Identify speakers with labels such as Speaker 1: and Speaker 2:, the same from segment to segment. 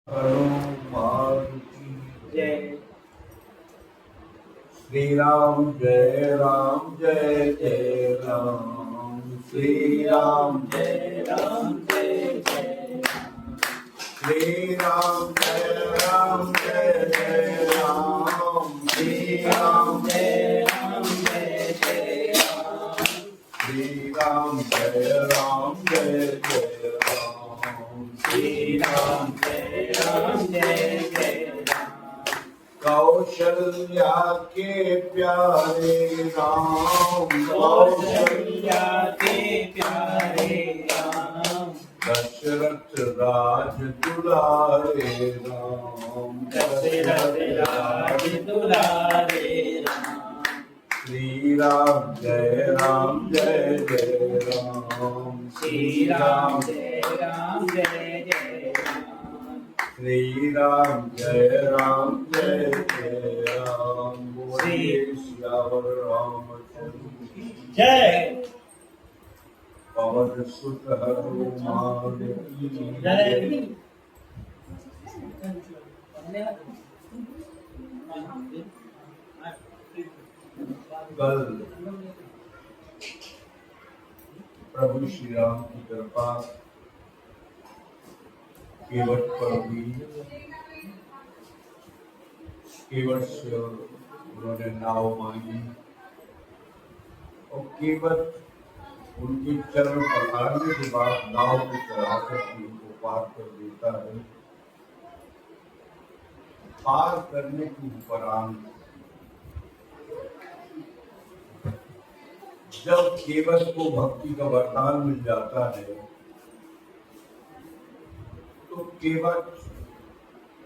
Speaker 1: हनुमान की जय। श्री राम जय राम जय जय राम। श्री राम जय राम जय जय राम। श्री राम जय राम जय जय राम। श्री राम जय राम जय जय राम। श्री राम जय राम जय जय राम। श्री राम जय राम जय जय राम। कौशल्या के प्यारे राम। कौशल्या के प्यारे राम। दशरथ राज दुलारे राम। दशरथ राज दुलारे राम। श्री राम जय राम जय जय राम। श्री राम जय राम जय जय राम। श्री राम जय राम जय जय राम। बोलिए सियावर रामचंद्र की जय। पवन सुत हनुमान की जय। कल प्रभु श्री राम की कृपा केवट पर हुई। केवट से उन्होंने नाव मांगी और केवट उनके चरण पखारने के बाद नाव को चढ़ाकर उनको पार कर देता है। पार करने के उपरांत जब केवट को भक्ति का वरदान मिल जाता है तो केवट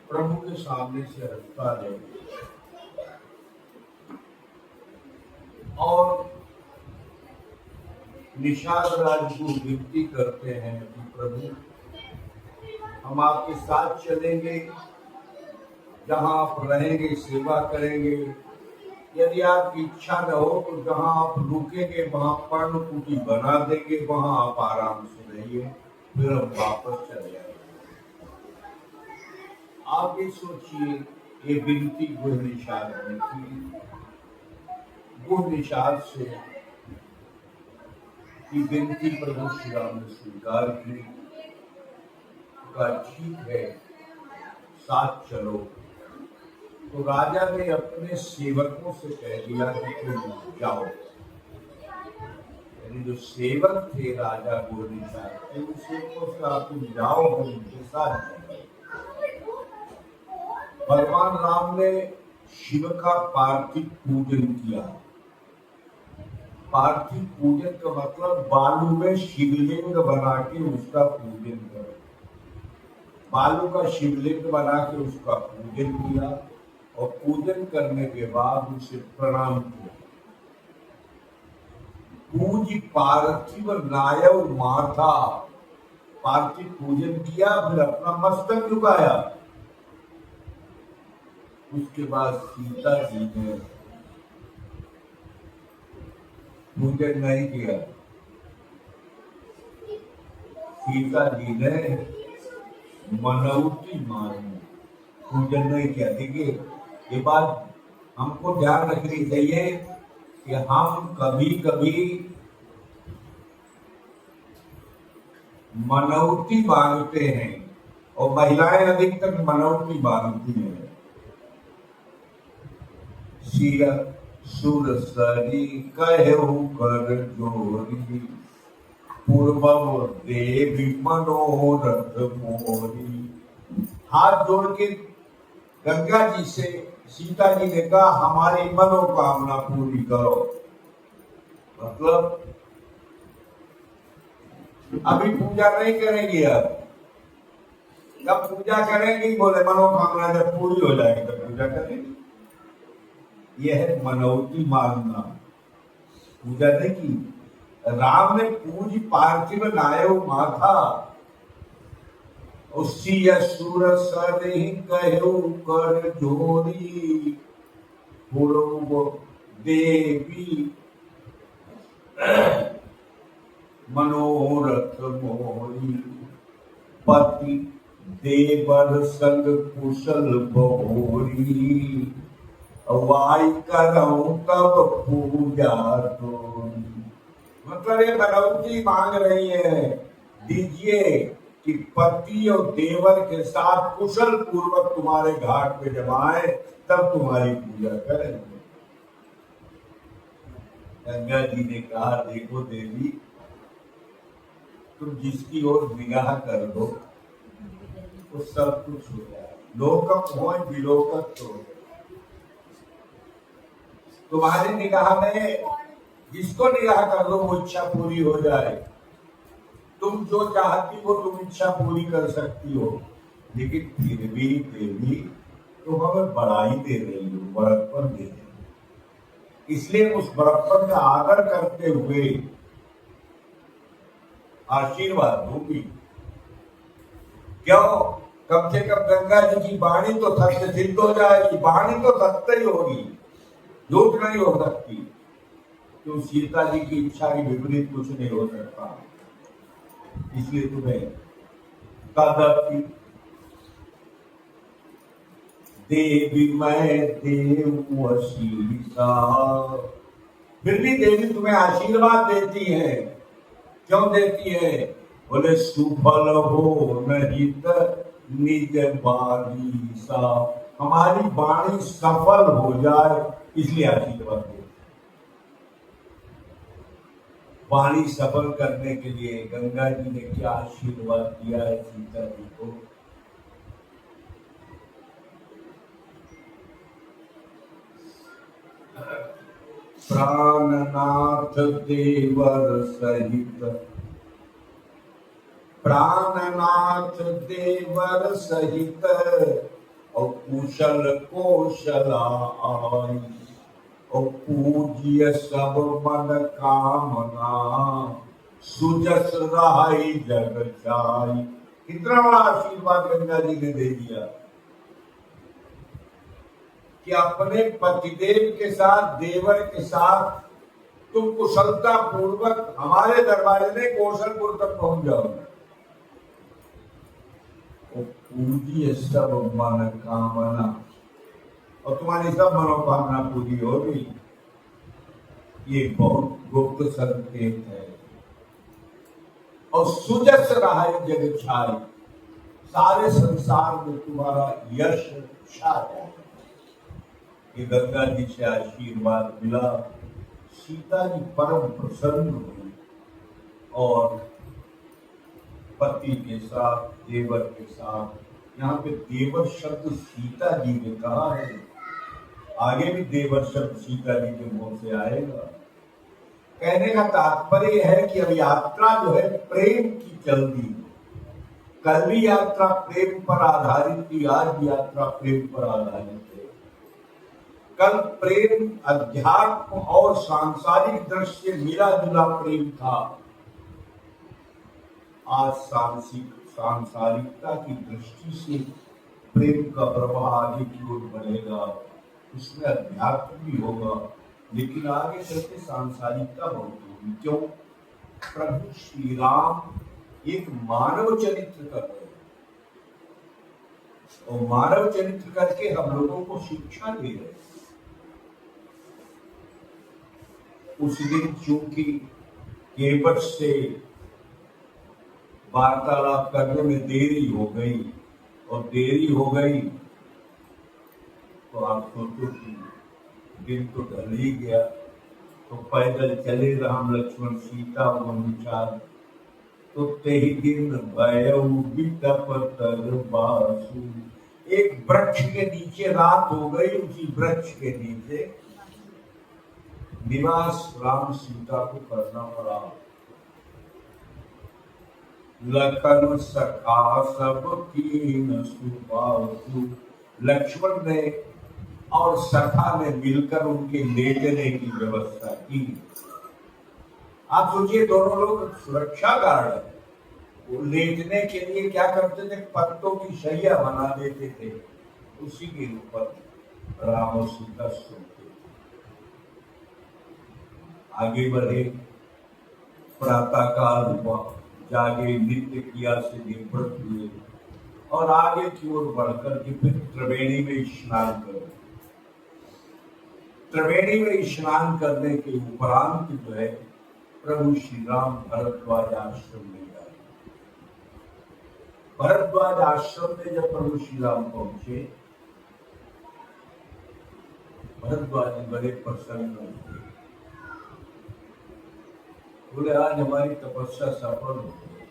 Speaker 1: प्रभु के सामने से हटता है और निषाद राज को विनती करते हैं कि प्रभु हम आपके साथ चलेंगे, जहां आप रहेंगे सेवा करेंगे। यदि आपकी इच्छा न हो तो जहां आप रुकेंगे वहां पर्णकुटी बना देंगे, वहां आप आराम से रहिए, फिर हम वापस चले आएंगे। आप ये सोचिए, ये विनती गुह निषाद ने की। गुह निषाद से की विनती प्रभु श्री राम ने स्वीकार की। कहा ठीक है, साथ चलो। तो राजा ने अपने सेवकों से कह दिया कि तुम जाओ। यानी जो सेवक थे राजा गुह निषाद के, उन सेवकों से आप तुम जाओ, हम उनके साथ जाएंगे। भगवान राम ने शिव का पार्थिव पूजन किया। पार्थिव पूजन का मतलब बालू में शिवलिंग बना के उसका पूजन करो। बालू का शिवलिंग बना के उसका पूजन किया और पूजन करने के बाद उसे प्रणाम किया। पूज पार्थिव नायव माथा। पार्थिव पूजन किया, फिर अपना मस्तक झुकाया। उसके बाद सीता जी ने पूजन नहीं किया। सीता जी ने मनौती मानी, पूजन नहीं किया। देखिए, ये बात हमको ध्यान रखनी चाहिए कि हम कभी कभी मनौती मांगते हैं और महिलाएं अधिकतर मनौती मांगती हैं। सिया सुर सरी कहु कर जोरी, पूर्वव देवी मनोरथ मोरी। हाथ जोड़ के गंगा जी से सीता जी ने कहा हमारी मनोकामना पूरी करो। मतलब अभी पूजा नहीं करेंगी, अब जब पूजा करेंगी, बोले मनोकामना जब पूरी हो जाएगी तब पूजा करेंगी। यह है मनौती मांगना, पूजा नहीं की। राम ने पूज पार्थिव नायव माथा, उसी असुर सरे कहु कर जोरी, पूर्व देवी मनोरथ मोरी। पति देवर संग कुशल बहोरी, वाई करऊं तब पूजा तोरी। मतलब ये मनौती मांग रही है, दीजिए कि पति और देवर के साथ कुशल पूर्वक तुम्हारे घाट पे जमाए, तब तुम्हारी पूजा करेंगे। गंगा जी ने कहा, देखो देवी, तुम जिसकी ओर निगाह कर दो वो सब कुछ हो जाए। लोकम हो विलोकत तो तुम्हारी निगाह में जिसको निगाह कर दो वो इच्छा पूरी हो जाए। तुम जो चाहती हो तुम इच्छा पूरी कर सकती हो, लेकिन फिर भी देवी तुम हमें बड़ाई दे रही हो, बड़प्पन दे रही हो। इसलिए उस बड़प्पन का आदर करते हुए आशीर्वाद दूंगी। क्यों? कम से कम गंगा जी की वाणी तो सत्य सिद्ध हो जाएगी। वाणी तो सत्य ही होगी, झूठ नहीं हो सकती। तो सीता जी की इच्छा के विपरीत कुछ नहीं हो सकता। इसलिए तुम्हें तदपि देवी मैं देव आशीषा, फिर भी देवी तुम्हें आशीर्वाद देती है। क्यों देती है? बोले सुफल हो नहीं निज बारी सा, हमारी वाणी सफल हो जाए इसलिए आशीर्वाद देती। वाणी सफल करने के लिए गंगा जी ने क्या आशीर्वाद दिया है सीता जी को? प्राणनाथ देवर सहित, प्राणनाथ देवर सहित और कुशल कौशला आई, और पूज्य सब मन कामना, सुजस रहाई जग जाई। कितना बड़ा आशीर्वाद गंगा जी ने दे दिया कि अपने पतिदेव के साथ, देवर के साथ तुम कुशलता पूर्वक हमारे दरबार में कौशलपुर तक पहुंच जाओगे। पूजिए सब मन कामना, और तुम्हारी सब मनोकामना पूरी होगी। ये बहुत गुप्त संकेत है। और सुजस रहा जग छाई, सारे संसार में तुम्हारा यश छा जाए। ये गंगा जी से आशीर्वाद मिला। सीता जी परम प्रसन्न हुई और पति के साथ, देवर के साथ, यहाँ पे देवर शब्द सीता जी ने कहा है, आगे भी देवर शब्द सीता जी के मुंह से आएगा। कहने का तात्पर्य है कि अब यात्रा जो है प्रेम की चल दी। कल भी यात्रा प्रेम पर आधारित थी, आज भी यात्रा प्रेम पर आधारित है। कल प्रेम अध्यात्म और सांसारिक दृश्य से मिला जुला प्रेम था। आज सांसारिकता की दृष्टि से प्रेम का प्रवाह आगे की ओर बढ़ेगा। उसमें अध्यात्म भी होगा, लेकिन आगे चलते सांसारिकता बहुत होगी। क्यों? प्रभु श्री राम एक मानव चरित्र कर रहे हैं, और मानव चरित्र करके हम लोगों को शिक्षा दे रहे हैं। उस दिन चूंकि केवट से वार्तालाप करने में देरी हो गई, और देरी हो गई तो आप सोचो कि दिन तो ढल ही गया। तो पैदल चले राम लक्ष्मण सीता और विचार, तो तेही दिन भयउ बिटप तर बासु। एक वृक्ष के नीचे रात हो गई, उसी वृक्ष के नीचे निवास राम सीता को करना पड़ा। लखन सखा सब कीन सुबासु, लक्ष्मण ने और सखा ने मिलकर उनके लेटने की व्यवस्था की। आप सोचिए, दोनों लोग सुरक्षा गार्ड है। वो लेटने के लिए क्या करते थे? पत्तों की शैया बना देते थे, उसी के ऊपर राम और सीता सोते। आगे बढ़े, प्रातः काल जागे, नित्य क्रिया से निवृत्त हुए, और आगे की ओर बढ़कर के फिर त्रिवेणी में स्नान करो। त्रिवेणी में स्नान करने के उपरांत जो है प्रभु श्री राम भरद्वाज आश्रम में गए। भरद्वाज आश्रम में जब प्रभु श्री राम पहुंचे, भरद्वाज जी बड़े प्रसन्न हुए। बोले आज हमारी तपस्या सफल हो गई,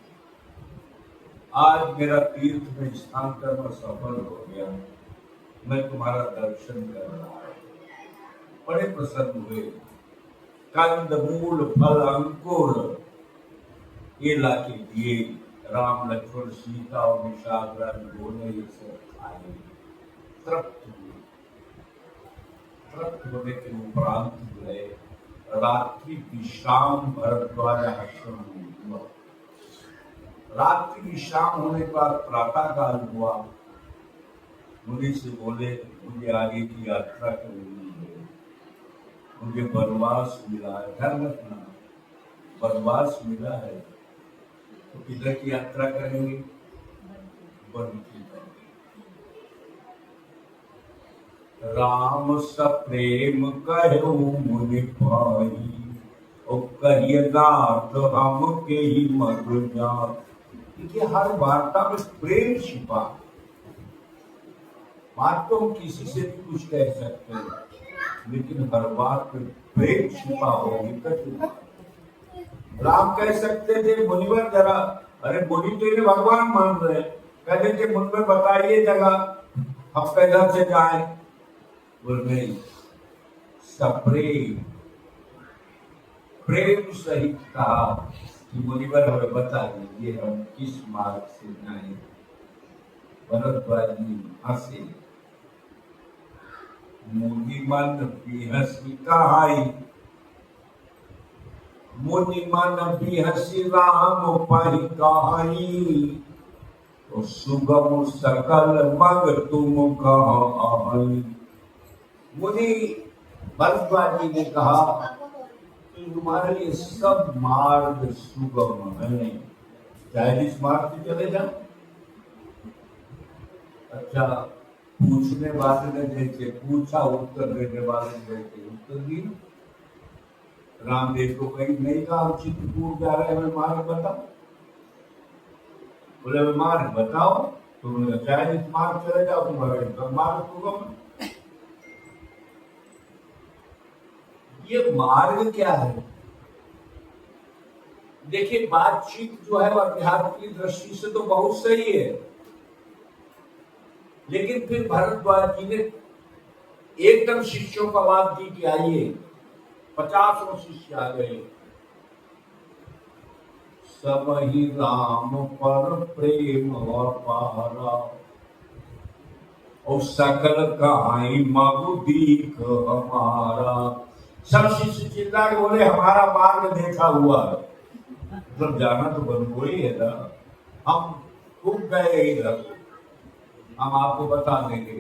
Speaker 1: आज मेरा तीर्थ में स्नान करना सफल हो गया, मैं तुम्हारा दर्शन कर रहा हूं। बड़े प्रसन्न हुए। कंद मूल फल अंकुर ये लाके दिए। राम लक्ष्मण सीता और निशाग्राम दोनों ये सब खाए, तृप्त हुए। तृप्त होने के उपरांत जो है रात्रि विश्राम भरद्वाज आश्रम में हुआ। रात्रि विश्राम होने के बाद प्रातः काल हुआ। मुनि से बोले मुझे आगे की यात्रा करनी है, मुझे वनवास मिला है, ध्यान रखना वनवास मिला है, तो किधर की यात्रा करेंगे? वन की। राम सप्रेम कहो मुनि भाई, और कहिए गात हम के ही मधुर जात। देखिए हर वार्ता में प्रेम छिपा। बात तो हम किसी से भी कुछ कह सकते हैं, लेकिन हर बात में प्रेम छिपा होगी तो राम कह सकते थे मुनिवर जरा, अरे मुनि तो इन्हें भगवान मान रहे, कहते थे मुनिवर बताइए जगह हम कैसे से जाए। बोल नहीं, सप्रेम प्रेम सहित कहा कि मुनिवर हमें बता दीजिए हम किस मार्ग से जाए। भरद्वाज जी हंसे, मुनि मन बिहसी कहाई, मुनि मन बिहसी राम पाई कहाई, तो सुगम सकल मग तुम कहाई। मुनि भरद्वाज जी ने कहा कि तुम्हारे लिए सब मार्ग सुगम है, चाहे जिस मार्ग से चले जाओ। अच्छा, पूछने वाले ने जैसे पूछा, उत्तर देने वाले ने जैसे उत्तर दिया। रामदेव को कहीं नहीं कहा हम चित्रकूट जा रहे हैं, हमें मार्ग बताओ। बोले हमें मार्ग बताओ, तुमने चाहे जिस मार्ग चले जाओ, तुम्हारे मार्ग सुगम। ये मार्ग क्या है? देखिए बातचीत जो है अध्यात्म की दृष्टि से तो बहुत सही है, लेकिन फिर भरद्वाज जी ने एकदम शिष्यों का बात दी कि आइए, 50 शिष्य आ गए। सब ही राम पर प्रेम अपारा, और सकल कहाई मगु दीख हमारा। सब शिष्य चिल्ला के बोले हमारा मार्ग देखा हुआ है। मतलब जाना तो बंद ही है ना, हम खूब गए इधर, हम आपको बता देंगे।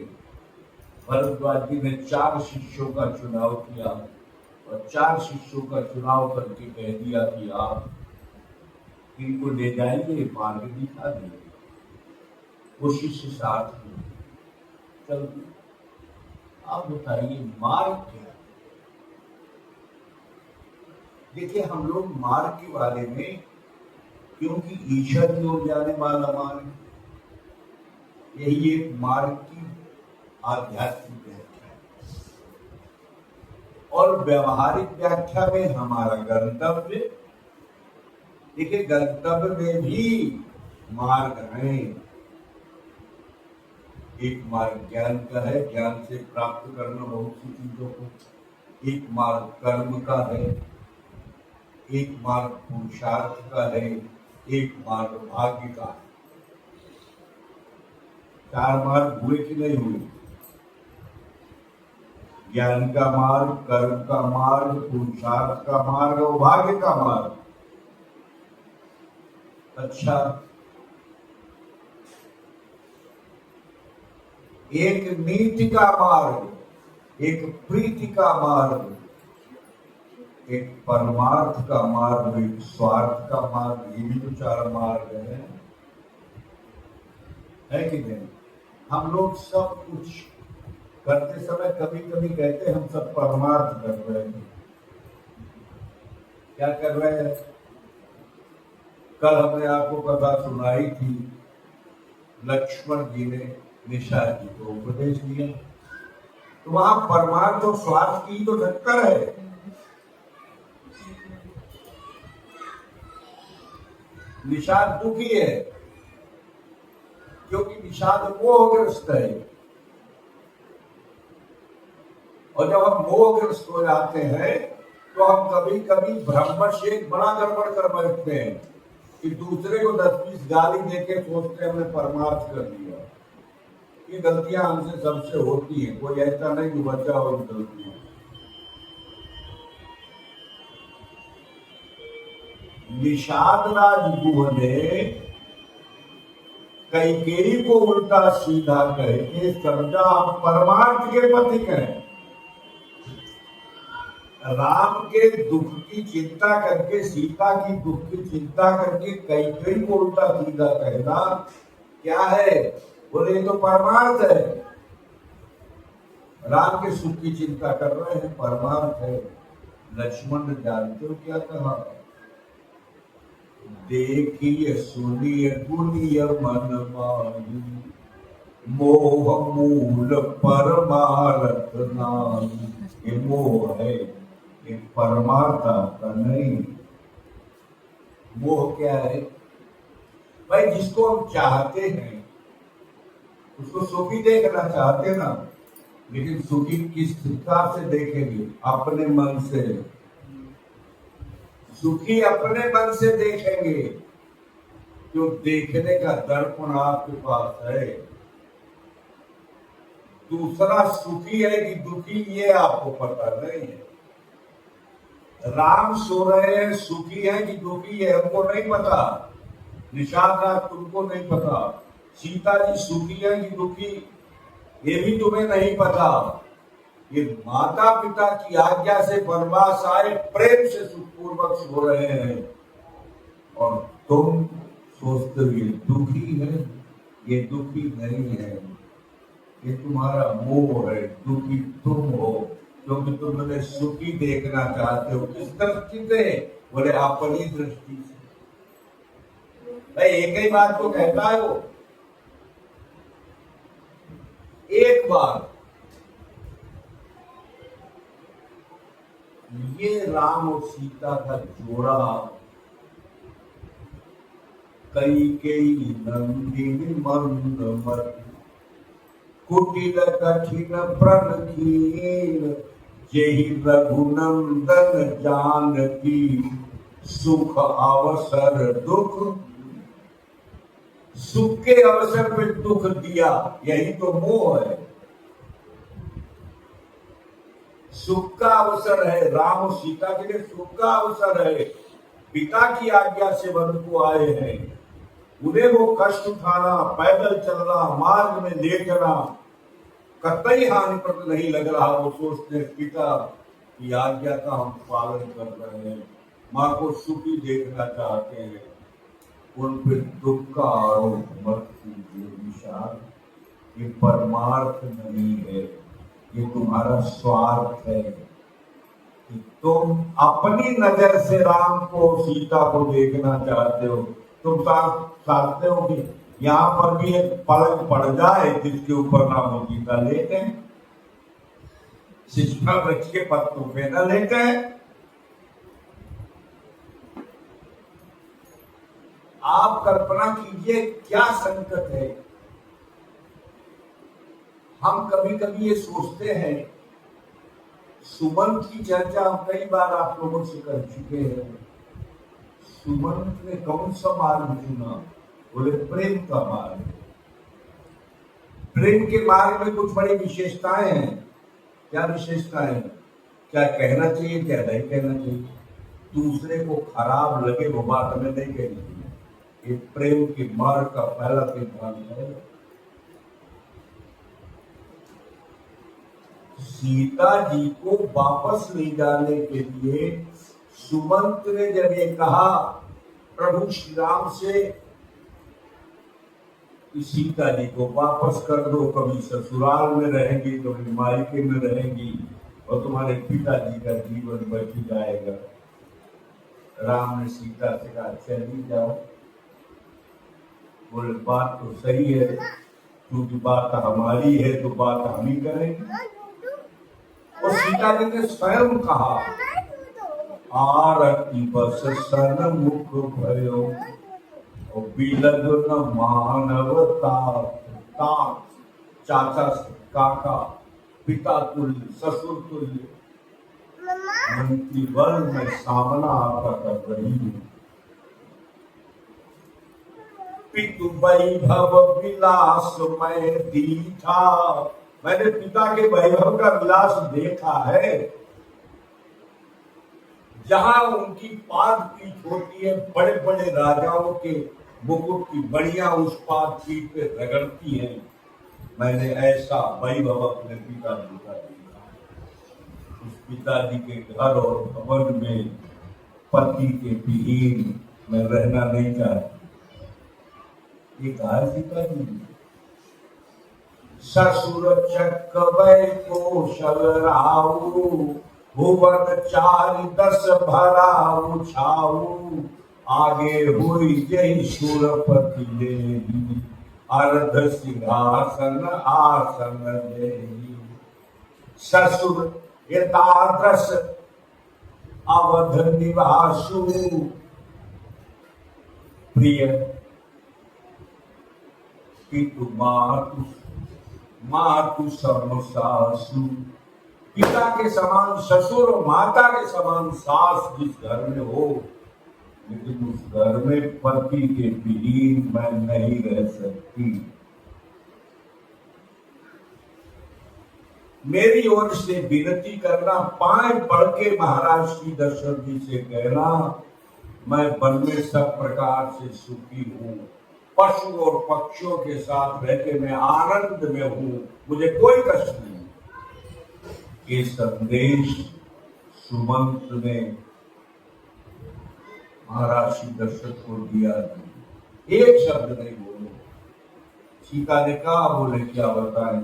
Speaker 1: भरद्वाज जी ने 4 शिष्यों का चुनाव किया और 4 शिष्यों का चुनाव करके कह दिया कि आप इनको ले जाइए, मार्ग दिखा देंगे। वो शिष्य साथ में चल। आप बताइए मार्ग क्या? देखिए हम लोग मार्ग के बारे में, क्योंकि ईश्वर की ओर जाने वाला मार्ग, यही एक मार्ग की आध्यात्मिक व्याख्या है। और व्यवहारिक व्याख्या में हमारा गंतव्य, देखिए गंतव्य में भी मार्ग है। एक मार्ग ज्ञान का है, ज्ञान से प्राप्त करना बहुत सी चीजों को। एक मार्ग कर्म का है, एक मार्ग पुरुषार्थ का है, एक मार्ग भाग्य का है। 4 मार्ग हुए कि नहीं हुए? ज्ञान का मार्ग, कर्म का मार्ग, पुरुषार्थ का मार्ग और भाग्य का मार्ग। अच्छा, एक नीति का मार्ग, एक प्रीति का मार्ग, एक परमार्थ का मार्ग, एक स्वार्थ का मार्ग, ये भी तो 4 मार्ग है। है कि नहीं? हम लोग सब कुछ करते समय कभी कभी कहते हैं हम सब परमार्थ कर रहे हैं। क्या कर रहे हैं? कल हमने आपको कथा सुनाई थी, लक्ष्मण जी ने निषाद जी को उपदेश दिया, तो वहां परमार्थ और स्वार्थ की तो टक्कर है। निषाद दुखी है क्योंकि निषाद मोहग्रस्त है, और जब हम मोहग्रस्त हो जाते हैं तो हम कभी कभी भ्रमवश एक बड़ा गड़बड़ कर बैठते हैं कि दूसरे को 10-20 गाली देके सोचते हैं हमने परमार्थ कर दिया। ये गलतियां हमसे सबसे होती हैं, कोई ऐसा नहीं कि बचा हो इन गलतियों। निषाद राज गुह ने कैकेयी को उल्टा सीधा कह के समझा हम परमार्थ के पथिक हैं। राम के दुख की चिंता करके, सीता की दुख की चिंता करके कैकेयी को उल्टा सीधा कहना क्या है? बोले तो परमार्थ है। राम के सुख की चिंता कर रहे हैं, परमार्थ है। लक्ष्मण ने जानते हो क्या कहा? देखिए सुनिए गुनिय मन माही, मोह मूल परमार्थ नाही। ये मोह है, ये परमार्थ का नहीं। मोह क्या है भाई? जिसको हम चाहते हैं उसको सुखी देखना चाहते ना, लेकिन सुखी किस प्रकार से देखेंगे? अपने मन से। सुखी अपने मन से देखेंगे, जो देखने का दर्पण आपके पास है। दूसरा सुखी है कि दुखी ये आपको पता नहीं है। राम सो रहे हैं, सुखी है कि दुखी है हमको नहीं पता। निषाद राज तुमको नहीं पता। सीता जी सुखी है कि दुखी ये भी तुम्हें नहीं पता। ये माता पिता की आज्ञा से वनवास आए, प्रेम से सुखपूर्वक सो रहे हैं, और तुम सोचते हो ये दुखी है। ये दुखी नहीं है, ये तुम्हारा मोह है। दुखी तुम हो क्योंकि तुम मुझे सुखी देखना चाहते हो। किस दृष्टि से? बोले अपनी दृष्टि से। भाई एक ही बात तो कहता है वो। एक बार ये राम और सीता का जोड़ा कैकेयी नंदिनी मंदमती, कुटिल कठिन प्रणखीन, जेहि रघुनंदन जानकी, सुख अवसर दुख। सुख के अवसर पे दुख दिया, यही तो मोह है। सुख का अवसर है, राम और सीता के लिए सुख का अवसर है। पिता की आज्ञा से वन को आए हैं, उन्हें वो कष्ट उठाना, पैदल चलना, मार्ग में ले जाना कतई हानिप्रद नहीं लग रहा। वो सोचते पिता की आज्ञा का हम पालन कर रहे हैं, माँ को सुखी देखना चाहते हैं। उन पर दुख का आरोप मत कीजिए निषाद। ये परमार्थ नहीं है, ये तुम्हारा स्वार्थ है कि तुम अपनी नजर से राम को, सीता को देखना चाहते हो। तुम चाहते हो कि यहाँ पर भी एक पलंग पड़ जाए जिसके ऊपर नाम हो सीता लेटे, शिष्मा वृक्ष के पत्तों पे न लेटे। आप कल्पना कीजिए क्या संकट है। हम कभी कभी ये सोचते हैं, सुमंत की चर्चा हम कई बार आप लोगों से कर चुके हैं। सुमंत ने कौन सा मार्ग चुना? बोले प्रेम का मार्ग। प्रेम के मार्ग में कुछ बड़ी विशेषताएं हैं। क्या विशेषताएं? क्या कहना चाहिए, क्या नहीं कहना चाहिए, दूसरे को खराब लगे वो बात हमें नहीं कहनी चाहिए। ये प्रेम के मार्ग का पहला सिद्धांत है। सीता जी को वापस ले जाने के लिए सुमंत ने जब ये कहा प्रभु श्री राम से कि सीता जी को वापस कर दो, कभी ससुराल में रहेंगी, कभी मायके में रहेंगी और तुम्हारे पिताजी का जीवन बच जाएगा। राम ने सीता से कहा चली जाओ। बोले बात तो सही है, क्योंकि बात हमारी है तो बात हम ही करेंगे। और सीता जी ने स्वयं कहा आरती बस सन मुख भयो बिलग न मानव तात। चाचा काका, पिता तुल्य, ससुर तुल्य, मंत्री वर्ग में सामना आपका कर रही हूँ। पितु वैभव विलास मैं दीठा, मैंने पिता के वैभव का विलास देखा है। जहां उनकी पाद पीठ होती है, बड़े बड़े राजाओं के मुकुट की बढ़िया उस पाद पीठ पे रगड़ती है। मैंने ऐसा वैभव अपने पिताजी का देखा। उस पिताजी के घर और भवन में पति के विहीन मैं रहना नहीं चाहती। ये कहा सीता जी। ससुर चक वै कौशल राऊ भुवन चारि दस भरा उछाऊ आगे हुई जय सुरपति लेही अर्ध सिंहासन आसन देही। ससुर यथादृश अवध निवासु प्रिय पितु मातु समसासु, पिता के समान ससुर और माता के समान सास जिस घर में हो, लेकिन उस घर में पति के विहीन मैं नहीं रह सकती। मेरी ओर से विनती करना, पांव पड़ के महाराज श्री दशरथ जी से कहना मैं वन में सब प्रकार से सुखी हूँ, पशु और पक्षियों के साथ रहकर मैं आनंद में हूँ, मुझे कोई कष्ट नहीं। ये संदेश सुमंत ने महाराज श्री दशरथ को दिया। एक शब्द नहीं बोले। सीता ने कहा, बोले क्या बताएं।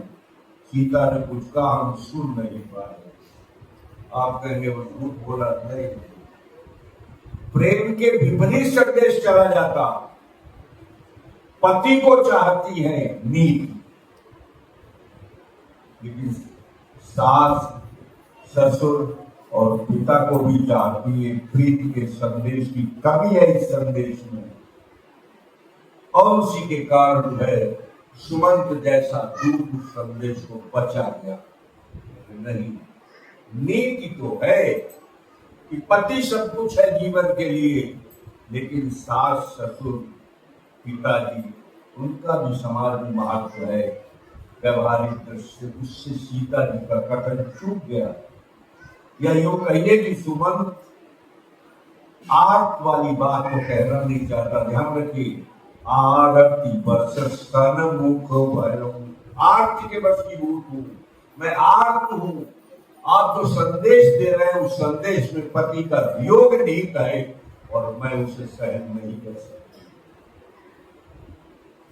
Speaker 1: सीता ने कुछ कहा, हम सुन नहीं पाए। आप कहेंगे वो झूठ बोला नहीं। प्रेम के विपरीत संदेश चला जाता। पति को चाहती है नीति, लेकिन सास ससुर और पिता को भी चाहती है प्रीति के संदेश की कमी है इस संदेश में। और उसी के कारण है सुमंत जैसा दूत संदेश को बचा गया। नहीं, नीति तो है कि पति सब कुछ है जीवन के लिए, लेकिन सास ससुर पिताजी उनका भी समाज में महत्व है। व्यवहारिक दृष्टि से उससे सीता जी का कथन चूक गया। या यूं कहिए कि सुमंत आर्त वाली बात को कहना नहीं चाहता। ध्यान रखिए, आरती बस स्तन मुख भयो, आरती के बस की भूत हूं मैं, आर्त हूं। आप जो संदेश दे रहे हैं उस संदेश में पति का वियोग निहित है और मैं उसे सहन नहीं कर सकती।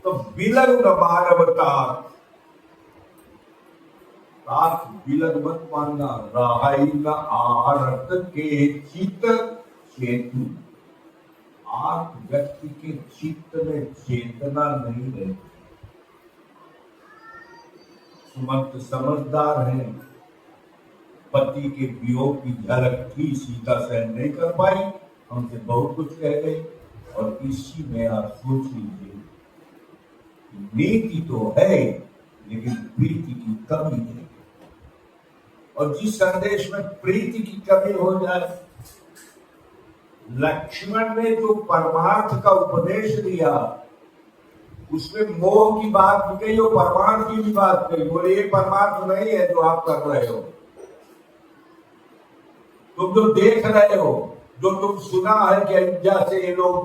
Speaker 1: तो बिलग मानवता, बिलग मत मानना। राही न आरत के चित चेतु, आर्त व्यक्ति के चित्त में चेतना नहीं रहती। सुमंत समझदार है, पति के वियोग की झलक थी, सीता सहन नहीं कर पाई, हमसे बहुत कुछ कह गई। और इसी में आप सोच लीजिए, नीति तो है लेकिन प्रीति की कमी है। और जिस संदेश में प्रीति की कमी हो जाए, लक्ष्मण ने जो परमार्थ का उपदेश दिया उसमें मोह की बात भी कही और परमार्थ की भी बात कही। बोले ये परमार्थ नहीं है जो आप कर रहे हो, तुम जो देख रहे हो, जो तुम सुना है कि अयोध्या से ये लोग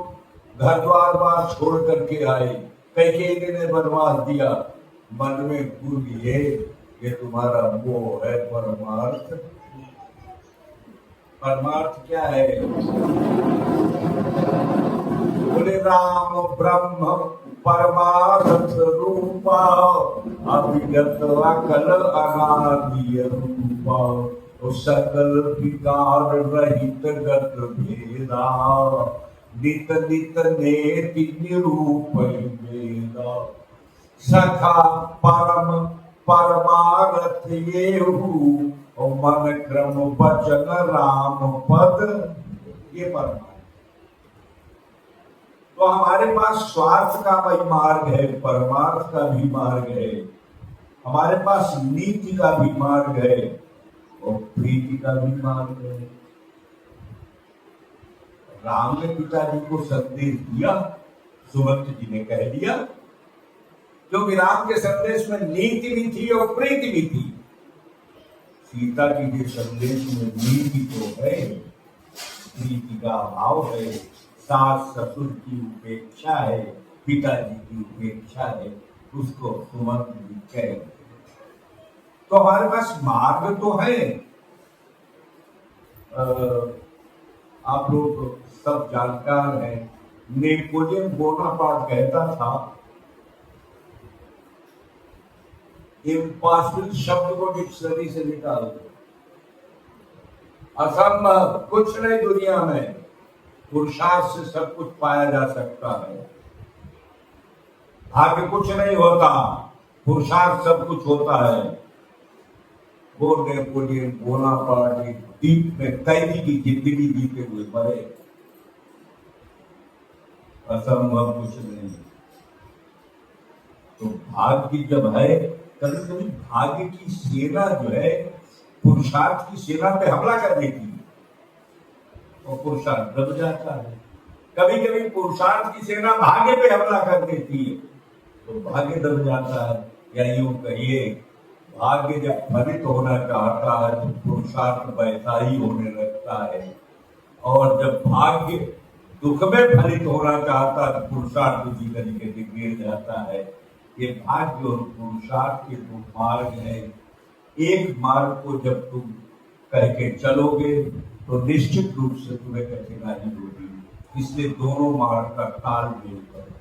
Speaker 1: घर द्वार बार छोड़ करके आए, कैकेयी ने वनवास दिया, मन में गुण ये तुम्हारा मोह है। परमार्थ, परमार्थ क्या है? बोले राम ब्रह्म परमार्थ रूपा अभिगत अकल अनादि रूपा तो सकल विकार रहित गत भेदा नित नित नेति निरूप वेदा सखा परम परमारथ येहू और मन क्रम वचन राम पद ये परमार्थ। तो हमारे पास स्वार्थ का भी मार्ग है, परमार्थ का भी मार्ग है, हमारे पास नीति का भी मार्ग है और प्रीति का भी मार्ग है। राम ने पिताजी को संदेश दिया, सुमंत जी ने कह दिया, क्योंकि राम के संदेश में नीति भी थी और प्रीति भी थी। सीता जी के संदेश में नीति तो है, प्रीति का अभाव है, सास ससुर की उपेक्षा है, पिताजी की उपेक्षा है, उसको सुमंत जी कह। तो हमारे पास मार्ग तो है। आप लोग सब जानकार हैं, नेपोलियन बोनापार्ट कहता था, इम्पॉसिबल शब्द को डिक्शनरी से निकाल दो, असंभव कुछ नहीं दुनिया में, पुरुषार्थ से सब कुछ पाया जा सकता है। भाग्य कुछ नहीं होता, पुरुषार्थ सब कुछ होता है। वो नेपोलियन बोनापार्ट एक द्वीप में कैदी की जिंदगी जीते हुए मरे। असंभव कुछ नहीं। तो भाग्य जब है, कभी कभी भाग्य की सेना जो है पुरुषार्थ की सेना पे हमला कर देती है और पुरुषार्थ दब जाता है। कभी कभी पुरुषार्थ की सेना भाग्य पे हमला कर देती है तो भाग्य दब जाता है। या यूं कहिए, भाग्य जब फलित होना चाहता है तो पुरुषार्थ वैसा ही होने लगता है, और जब भाग्य दुख में फलित होना चाहता है तो पुरुषार्थ उसी तरीके से गिर जाता है। ये भाग्य और पुरुषार्थ के दो मार्ग हैं। एक मार्ग को जब तुम कह के चलोगे तो निश्चित रूप से तुम्हें कठिनाई होगी, इसलिए दोनों मार्ग का तालमेल करो।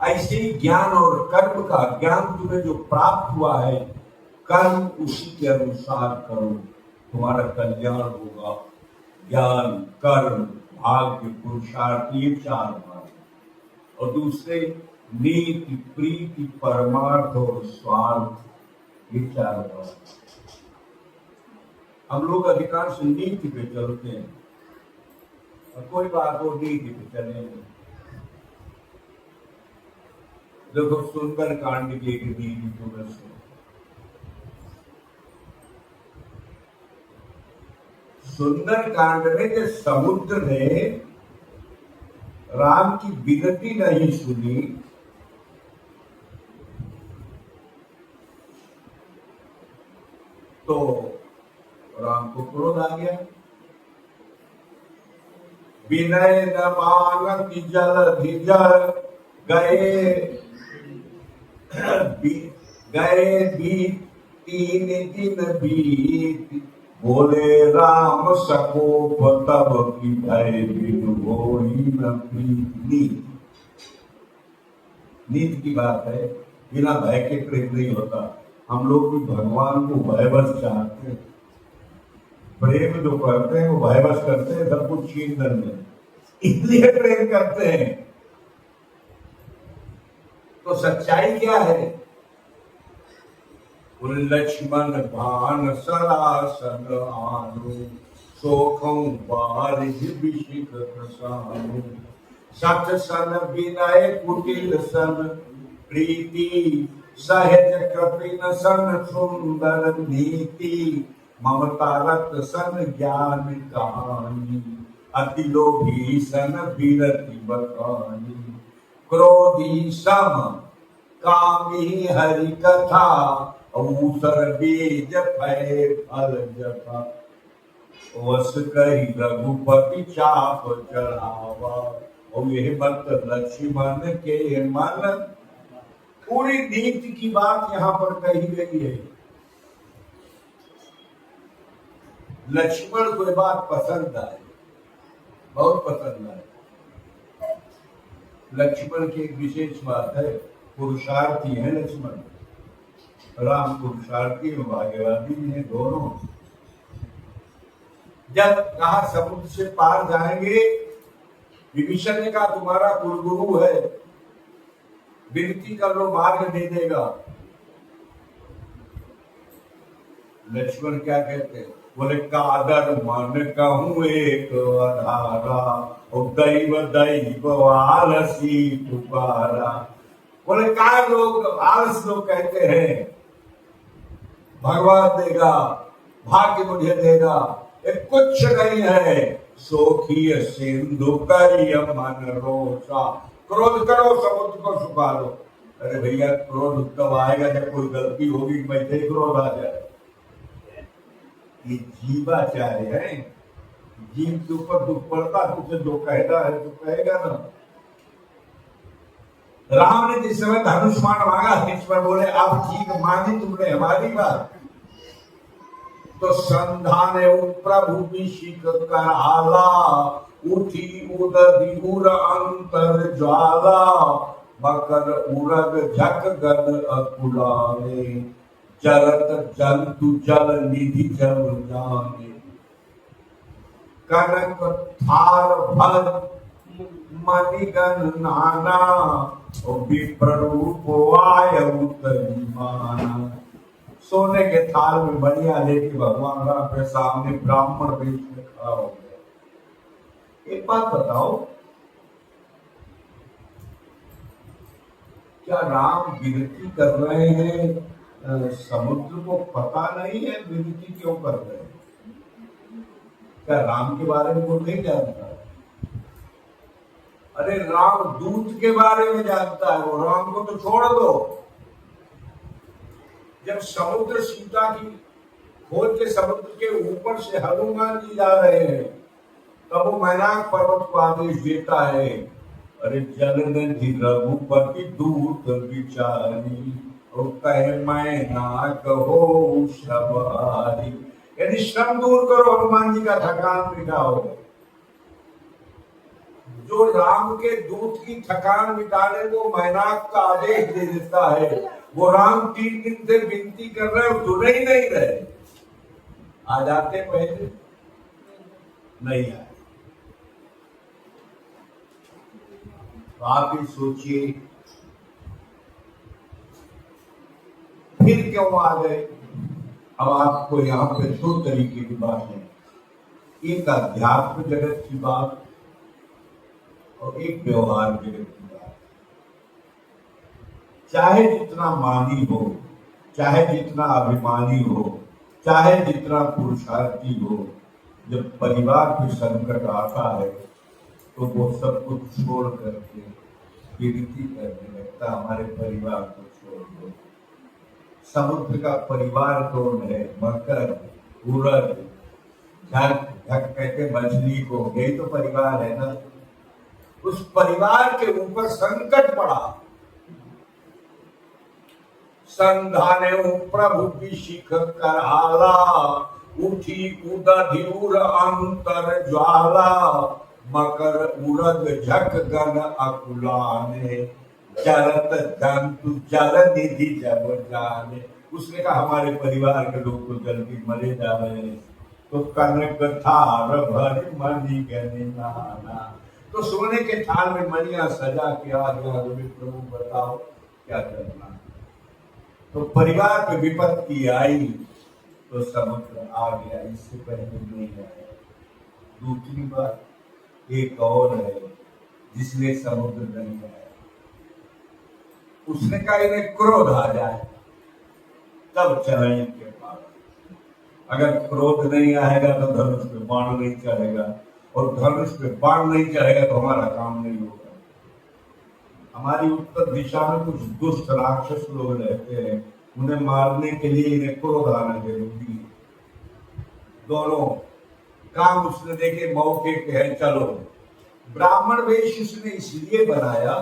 Speaker 1: ऐसे ही ज्ञान और कर्म का, ज्ञान तुम्हें जो प्राप्त हुआ है, कर्म उसी के अनुसार करो, तुम्हारा कल्याण होगा। ज्ञान, कर्म, भाग्य, पुरुषार्थ, ये चार मार्ग। और दूसरे नीति, प्रीति, परमार्थ और स्वार्थ, ये चार मार्ग। हम लोग अधिकांश नीति पे चलते हैं, और कोई बात हो नीति पे चलेंगे। देखो सुंदर कांड की एक नीति तुम्हें सुनो। सुंदर कांड में जब समुद्र ने राम की विनती नहीं सुनी तो राम को क्रोध आ गया। विनय न मानति जलधि जल गए भी 3 दिन बीत, बोले राम सकोप तब की भय बिनु होई न प्रीति। नीति की बात है, बिना भय के प्रेम नहीं होता। हम लोग भी भगवान को भयवश चाहते हैं, प्रेम जो करते हैं वो भयवश करते हैं, सब कुछ छीन करते, इसलिए प्रेम करते हैं। तो सच्चाई क्या है? लक्ष्मण भान सरासन आनु, सोखं बारिज विशिख प्रसानु, सच सन विनय कुटिल सन प्रीति, सहज कपिन सन सुंदर नीति, ममता रत सन ज्ञान कहानी, अति लोभी सन विरति बखानी, क्रोधी सम कामी हरि कथा, अवसर बीज फय फल जपा, वस कही रघुपति चाप चढ़ावा, और यह मत लक्ष्मण के मन। पूरी नीति की बात यहाँ पर कही गई है। लक्ष्मण को बात पसंद आए, बहुत पसंद आए। लक्ष्मण की एक विशेष बात है, पुरुषार्थी है लक्ष्मण। राम पुरुषार्थी और भाग्यवादी भी है दोनों। जब कहा समुद्र से पार जाएंगे, विभीषण ने कहा तुम्हारा कुलगुरु है, विनती कर लो मार्ग दे देगा। लक्ष्मण क्या कहते हैं, बोले कादर मन कहूं एक अधारा और दैव दैव आलसी पुकारा। बोले का लोग आलस लोग कहते हैं भगवान देगा, भाग्य मुझे देगा, ये कुछ नहीं है। सोखी सिंधु करिय मन रोषा, क्रोध करो समुद्र को सुखा लो। अरे भैया क्रोध तब आएगा जब कोई गलती होगी, वैसे ही क्रोध आ जाए। ये जीवाचार्य है, जीव के ऊपर दुख पड़ता तुझे जो कहता है तो कहेगा ना। राम ने जिस समय धनुष्मान मांगा, लक्ष्मण बोले अब ठीक मानी तुमने हमारी बात, तो संधाने प्रभु भी शिख कर आला, उठी उदर अंतर ज्वाला, मकर उरग झक गद अकुलाने, चरत जंतु जल निधि जल जाने, कनक थार भर मणिगण नाना, विप्र रूप वायुतरिमाना। सोने के थाल में बढ़िया लेके भगवान राम के सामने ब्राह्मण वेश में खड़ा हो गया। एक बात बताओ, क्या राम विनती कर रहे हैं समुद्र को पता नहीं है विनती क्यों कर रहे हैं? क्या राम के बारे में वो नहीं जानता? अरे राम दूत के बारे में जानता है, वो राम को तो छोड़ दो। जब समुद्र सीता की खोज के समुद्र के ऊपर से हनुमान जी जा रहे हैं, तब वो मैनाक पर्वत को आदेश देता है, अरे जलनिधि रघुपति दूत विचारी, और कहे मैनाक हो सवारी। यदि श्रम दूर करो, हनुमान जी का थकान मिटाओ। जो राम के दूत की थकान मिटाने को मैनाक का आदेश दे देता है, वो राम 3 दिन से विनती कर रहे हो, सुने ही नहीं रहे। आ जाते पहले नहीं आए। तो आप ही सोचिए फिर क्यों आ गए। अब आपको यहाँ पे 2 तरीके की बात है, एक अध्यात्म जगत की बात और एक व्यवहार जगत की बात। चाहे जितना मानी हो, चाहे जितना अभिमानी हो, चाहे जितना पुरुषार्थी हो, जब परिवार पे संकट आता है तो वो सब कुछ छोड़ करके विनती करने लगता, हमारे परिवार को छोड़ दो। समुद्र का परिवार कौन है? मकर, उरग, झक झक कहते मछली को, यही तो परिवार है ना। उस परिवार के ऊपर संकट पड़ा, संधाने प्रभु की शिख कर आला, उठी उदधिउर अंतर ज्वाला, मकर उरग झक गन अकुलाने, चरत जंतु जल निधि जब जाने। उसने कहा हमारे परिवार के लोग तो जल्दी मरे जा रहे हैं, तो कनक थार भर मणि गण नाना, तो सोने के थाल में मणियां सजा के आ गया। प्रभु बताओ क्या करना। तो परिवार पे विपत्ति आई तो समुद्र आ गया, इससे पहले नहीं आया। दूसरी बात एक और है जिसने समुद्र नहीं आया, उसने कहा इन्हें क्रोध आ जाए तब चले इनके पास। अगर क्रोध नहीं आएगा तो धनुष पे बाण नहीं चढ़ेगा, और धनुष पे बाण नहीं चढ़ेगा तो हमारा काम नहीं होगा। हमारी उत्तर दिशा में कुछ दुष्ट राक्षस लोग रहते हैं, उन्हें मारने के लिए इन्हें क्रोध आना जरूरी है। दोनों काम उसने देखे मौके पे है, चलो। ब्राह्मण वेश उसने इसलिए बनाया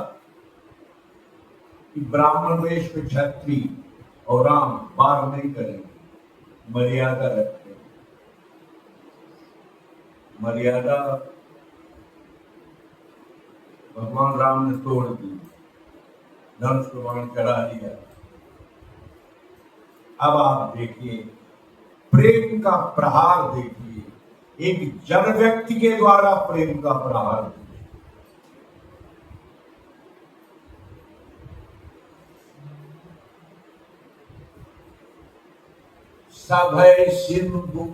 Speaker 1: कि ब्राह्मण वेश पे क्षत्रिय और राम वार नहीं करेंगे, मर्यादा रखते हैं। मर्यादा भगवान राम ने तोड़ दी, धनुष को बाण चढ़ा दिया। अब आप देखिए प्रेम का प्रहार, देखिए एक जड़ व्यक्ति के द्वारा प्रेम का प्रहार देखिए। सभय सिंधु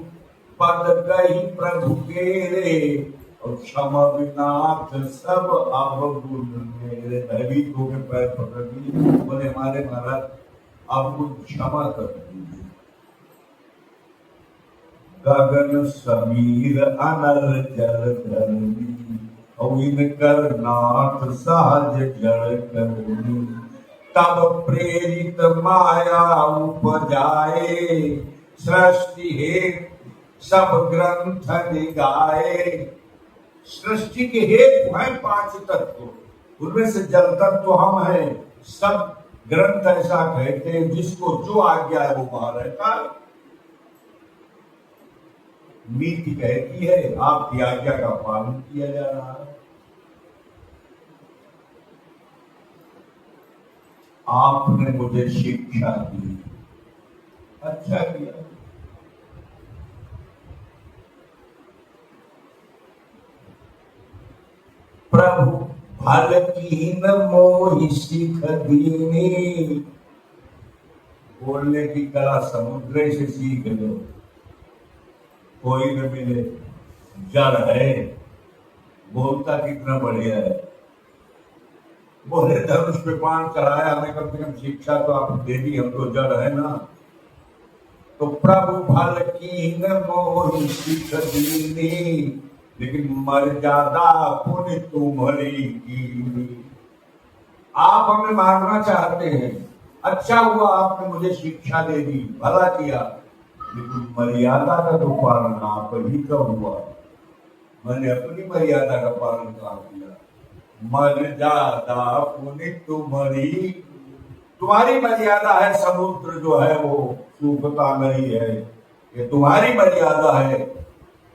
Speaker 1: पद गई प्रभु गेरे, और क्षमा विनाथ सब अवगुण मेरे। भयभीत हो गए, पैर पकड़ लिए, बोले हमारे महाराज अवगुण क्षमा कर दीजिए। गगन समीर अनल जल धरनी, और इनकर नाथ सहज जड़ करनी। तब प्रेरित माया उपजाए, सृष्टि हेतु सब ग्रंथ निगाए। सृष्टि के हेतु हैं 5 तत्व, उनमें से जल तत्व हम हैं। सब ग्रंथ ऐसा कहते हैं जिसको जो आज्ञा है वो वहां रहता है। नीति कहती है आपकी आज्ञा का पालन किया जा रहा है। आपने मुझे शिक्षा दी, अच्छा किया। प्रभु भल कीन मोहि सीख दीनी। बोलने की कला समुद्र से सीख लो, कोई न मिले। जड़ है, बोलता कितना बढ़िया है। बोले धनुष पे बाण चढ़ाया, हमें कम से कम शिक्षा तो आप दे दी, हम तो जड़ है ना। तो प्रभु भल कीन मोहि सीख दीनी, लेकिन मर्यादा पुण्य तुम्हारी की। आप हमें मारना चाहते हैं, अच्छा हुआ आपने मुझे शिक्षा दे दी, भला किया, लेकिन मर्यादा का तो पालन आप ही का हुआ। मैंने अपनी मर्यादा का पालन कहा किया। मर्यादा पुण्य तुम्हारी, तुम्हारी मर्यादा है। समुद्र जो है वो सूखता नहीं है, ये तुम्हारी मर्यादा है।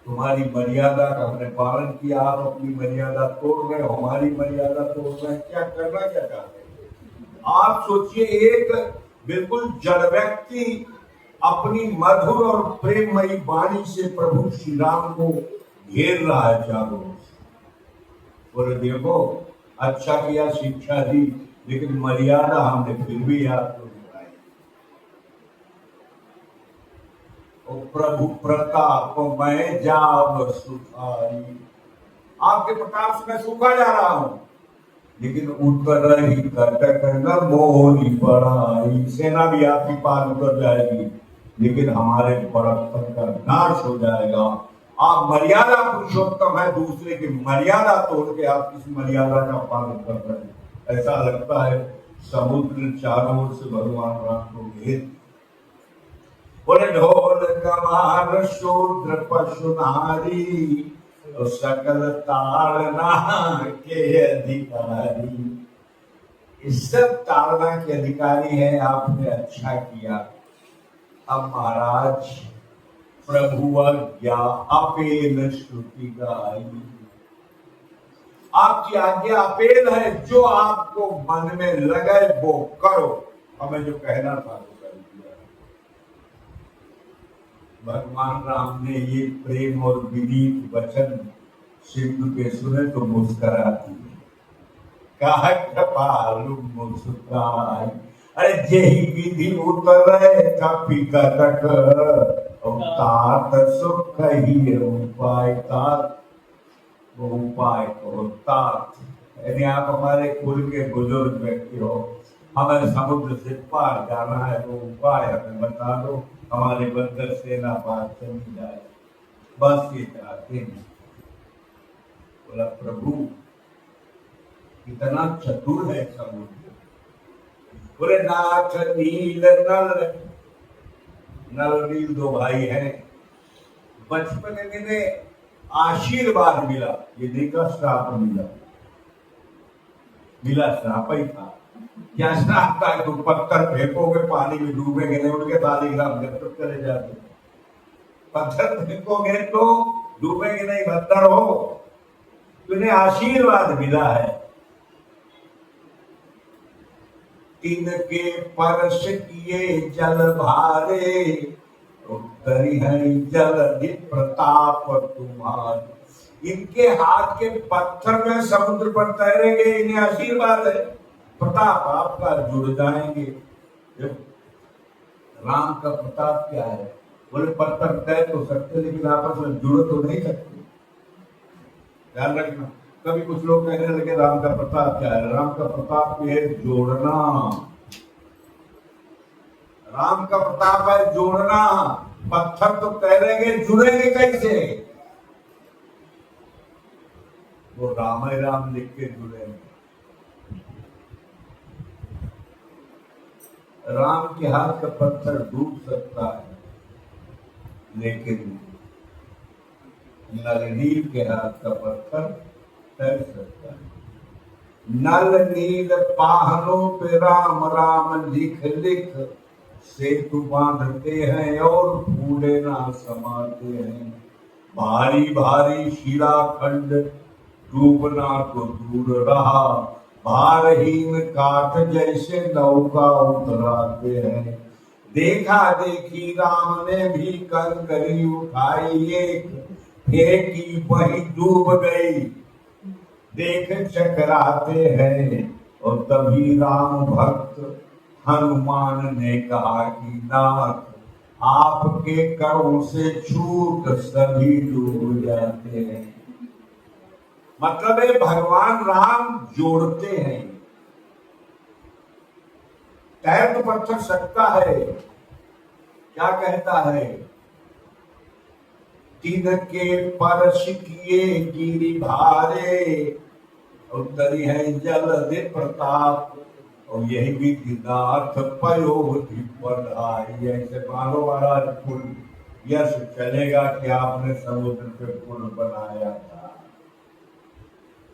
Speaker 1: तुम्हारी मर्यादा का हमने पालन किया, आप अपनी मर्यादा तोड़ रहे हो, हमारी मर्यादा तोड़ रहे हैं। क्या करना क्या चाहते हैं आप? सोचिए, एक बिल्कुल जड़ व्यक्ति अपनी मधुर और प्रेममयी वाणी से प्रभु श्री राम को घेर रहा है चारों ओर। बोले देखो अच्छा किया, शिक्षा दी, लेकिन मर्यादा हमने फिर भी आपको दिखाई। और प्रभु प्रताप मैं जाव सुखाई, आपके प्रताप से मैं सूखा जा रहा हूं, लेकिन उतर ही कटक न मोरी बढ़ाई। सेना भी आपकी पार उतर जाएगी, लेकिन हमारे बड़प्पन का नाश हो जाएगा। आप मर्यादा पुरुषोत्तम है, दूसरे की मर्यादा तोड़ के आप किसी मर्यादा का पालन कर रहे हैं। ऐसा लगता है समुद्र चारों ओर से भगवान राम को घेर। बोले ढोल कमार शूद्र पशु नारी, और सकल ताड़ना के अधिकारी। इस सब ताड़ना के अधिकारी हैं, आपने अच्छा किया। अब महाराज प्रभु आज्ञा अपेल श्रुति गाई। आपकी आज्ञा अपेल है, जो आपको मन में लगे वो करो। हमें जो कहना था वो कर दिया। भगवान राम ने ये प्रेम और विनीत वचन सिंधु के सुने तो मुस्करा दिए। कहा कृपालु मुस्कुराई, अरे यही विधि उतरे कपि कटक, तात सुख ही उपाय। तात वो उपाय को, तात यानी आप हमारे कुल के बुजुर्ग व्यक्ति हो, हमें समुद्र से पार जाना है, वो उपाय हमें बता दो, हमारे बंदर सेना पार चली जाए, बस ये चाहते हैं। बोला प्रभु इतना चतुर है समुद्र। बोले नाथ नील नल, नल नील दो भाई हैं। बचपन में इन्हें आशीर्वाद मिला, ये देखा श्राप मिला श्राप ही था। क्या श्राप था? तुम पत्थर फेंकोगे पानी में डूबेंगे नहीं, उनके सालिग्राम जब चले जाते। पत्थर फेंकोगे तो डूबेंगे नहीं, भद्दर हो। तुम्हें आशीर्वाद मिला है तिनके परश किए जल भारे, उत्तरी है जलधि प्रताप तुम्हारे। इनके हाथ के पत्थर में समुद्र पर तैरेंगे, इन्हें आशीर्वाद है, प्रताप आपका जुड़ जाएंगे। राम का प्रताप क्या है? बोले पत्थर तैर तो सकते लेकिन आपस में जुड़ तो नहीं सकते। ध्यान रखना। कभी कुछ लोग कहने लगे राम का प्रताप क्या है? राम का प्रताप है जोड़ना। राम का प्रताप है जोड़ना। पत्थर तो तैरेंगे, जुड़ेंगे कैसे? वो राम है राम लिख के जुड़ेंगे। राम के हाथ का पत्थर डूब सकता है, लेकिन नल नील के हाथ का पत्थर तैर सकता है। नल नील पाहनों पे राम राम लिख लिख सेतु बांधते हैं और फूले ना समाते हैं। भारी भारी शिलाखंड डूबना तो दूर रहा, भारहीन काठ जैसे नौका उतराते हैं। देखा देखी राम ने भी कंकरी उठाई एक, फेंकी वही डूब गई, देख चकराते हैं। और तभी राम भक्त हनुमान ने कहा कि नाथ आपके करों से छूट सभी डूब जाते हैं। मतलब है भगवान राम जोड़ते हैं। तैर तो पत्थर सकता है, क्या कहता है? तिनके परश किए गिरि भारे, उत्तरी है जलधि प्रताप, और यही भी दीनार्थ पयोधि बढ़ाई। ऐसे मानो महाराज पुल यश चलेगा कि आपने समुद्र पे पुल बनाया था,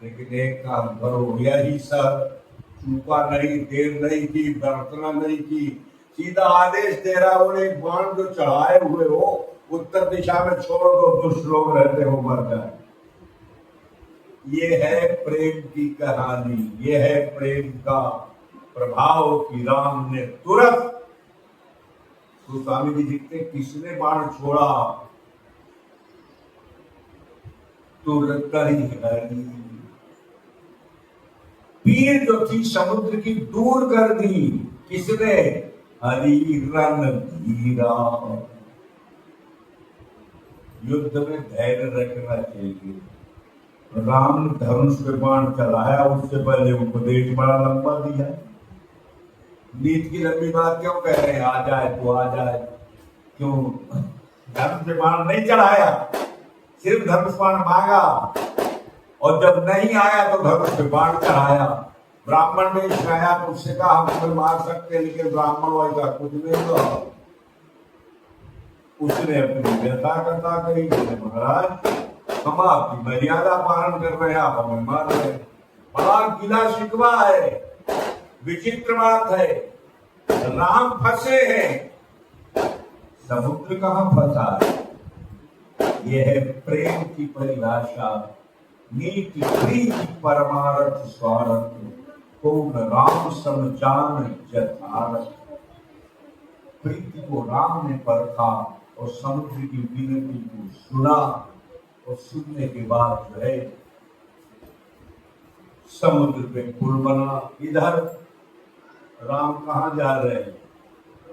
Speaker 1: लेकिन एक काम करो, यही सब चूका नहीं, देर नहीं की, प्रार्थना नहीं की, सीधा आदेश दे रहा हो, एक बाण जो चढ़ाए हुए हो उत्तर दिशा में छोड़ दो, दुष्ट लोग रहते हो मर जाए। ये है प्रेम की कहानी, ये है प्रेम का प्रभाव कि राम ने तुरंत, तो स्वामी जी लिखते किसने बाण छोड़ा? तुरंत ही हरी पीर जो थी समुद्र की दूर कर दी, किसने? हरि रन धीरा। युद्ध में धैर्य रखना चाहिए। राम ने धनुष पे बाण चलाया, उससे पहले उपदेश बड़ा लंबा दिया। नीत की लंबी बात क्यों कह रहे हैं? आ जाए तो आ जाए, क्यों? धनुष पे बाण नहीं चढ़ाया, सिर्फ धनुष बाण मांगा, और जब नहीं आया तो धनुष पे बाण चढ़ाया। ब्राह्मण ने इशाया तो उससे कहा हम तुम्हें मार सकते हैं, लेकिन ब्राह्मण वैसा कुछ नहीं कहा। उसने अपनी व्यथा कथा कही, महाराज हम आपकी मर्यादा पालन कर रहे हैं, आप हमें मार रहे हैं। बड़ा गिला शिकवा है। विचित्र बात है, राम फंसे हैं, समुद्र कहां फंसा है? यह है प्रेम की परिभाषा। नीति प्रीति परमार्थ स्वार्थ, कौन राम समझान यथार्थ। प्रीति को राम ने परखा और समुद्र की विनती को सुना, और सुनने के बाद जो है समुद्र पे पुल बना। इधर राम कहाँ जा रहे हैं?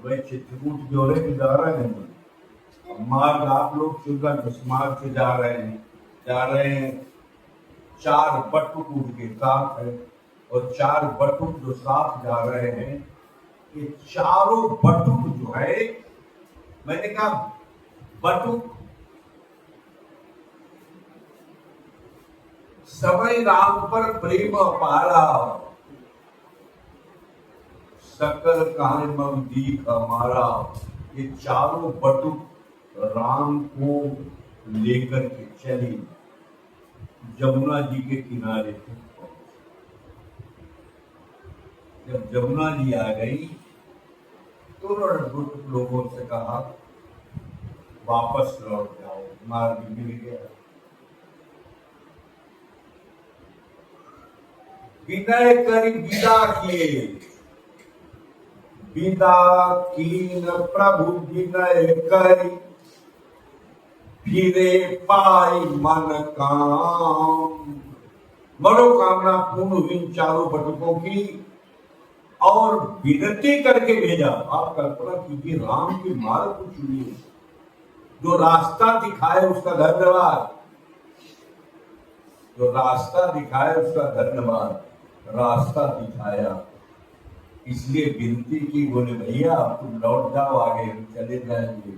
Speaker 1: वही चित्रकूट जोड़े में जा रहे हैं। मार्ग आप लोग चुनकर किस मार्ग से जा रहे हैं 4 बटुक उनके साथ है, और 4 बटुक जो साथ जा रहे हैं, ये चारों बटुक जो है, मैंने कहा बटुक समय राम पर प्रेम पारा, सकल कहानी मम दीख हमारा। ये चारों बटुक राम को लेकर के चली, जमुना जी के किनारे थे। जब जमुना जी आ गई तो बुट लोगों से कहा वापस लौट जाओ, मार्ग मिल गया। विनय करी विदा किए, विदा कीन प्रभु विनय करी, फिरे पाई मन काम। मनोकामना पूर्ण हुई चारों बटुकों की और विनती करके भेजा। आप कल्पना कीजिए, राम के मार्ग को चुनिए, जो रास्ता दिखाए उसका धन्यवाद, जो रास्ता दिखाए उसका धन्यवाद। रास्ता दिखाया, इसलिए विनती की, बोले भैया तुम लौट जाओ, आगे हम चले जाएंगे।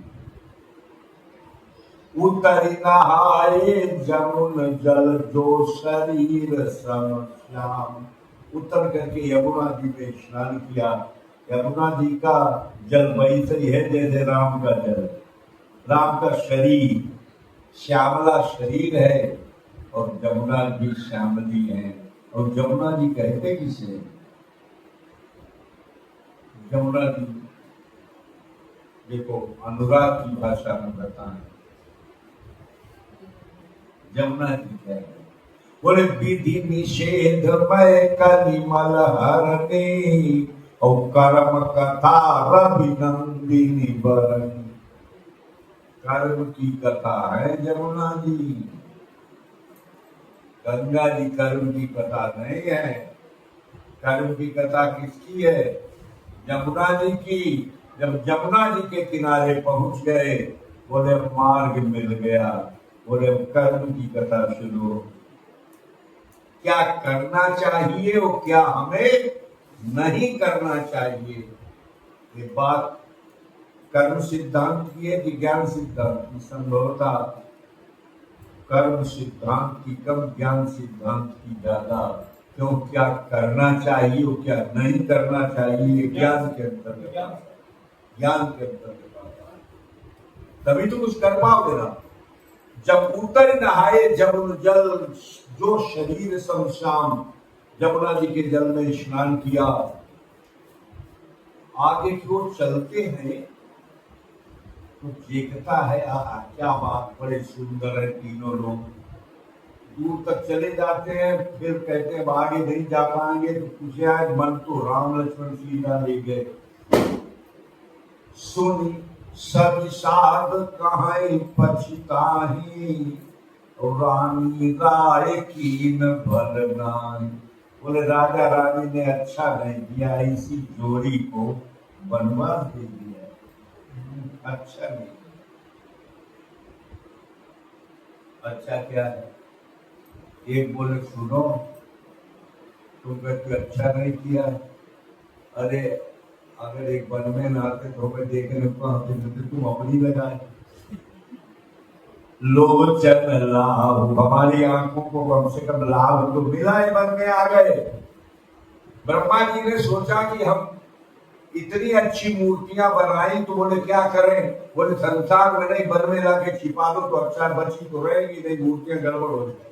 Speaker 1: उतरी नहाए जमुन जल जो शरीर सम श्याम। उतर करके यमुना जी में स्नान किया। यमुना जी का जल वैसे ही है जैसे राम का जल। राम का शरीर श्यामला शरीर है और जमुना जी श्यामली है। और जमुना जी कहते किसे? जमुना जी देखो अनुराग की भाषा में बताएं, जमुना जी क्या है? बोले विधि निषेध में कलिमल हरने और कर्म कथा रविनंदिनी बरनी। कर्म की कथा है जमुना जी, गंगा जी कर्म की कथा नहीं है। कर्म की कथा किसकी है? जमुना जी की। जब जमुना जी के किनारे पहुंच गए, बोले मार्ग मिल गया। बोले कर्म की कथा सुनो, क्या करना चाहिए और क्या हमें नहीं करना चाहिए। ये बात कर्म सिद्धांत की है कि ज्ञान सिद्धांत की? संभवतः कर्म सिद्धांत की कम, ज्ञान सिद्धांत की ज्यादा। क्यों? क्या करना चाहिए और क्या नहीं करना चाहिए, ज्ञान के अंतर्गत, ज्ञान के अंतर्गत आता है। तभी तो कुछ कर पाओगे ना। जब उतर नहाए जमुन जल जो शरीर सम श्याम, जमुना जी के जल में स्नान किया। आगे की ओर चलते हैं तो देखता है क्या बात, बड़े सुंदर है तीनों लोग। दूर तक चले जाते हैं, फिर कहते हैं आगे नहीं जा पाएंगे तो पूछे आज मन तो राम लक्ष्मण सीता ले गए। सुनी सब साध कहाई पछताही, रानी राय कीन भल नाई। बोले राजा रानी ने अच्छा नहीं किया, इसी जोड़ी को वनवास दे दिया, अच्छा नहीं। अच्छा क्या है? एक बोले सुनो, तुम कहते अच्छा नहीं किया। अरे अगर एक वन में नाते तो हमें देखने को आते थे, तुम अपनी लगाए। लोचन लाभ, हमारी आंखों को कम से कम लाभ तो मिला है, वन में आ गए। ब्रह्मा जी ने सोचा कि हम इतनी अच्छी मूर्तियां बनाई, तो बोले क्या करें? बोले संसार में नहीं, वन में लाके छिपा दो तो अच्छा, बची तो रहेगी, नहीं मूर्तियां गड़बड़ हो जाए।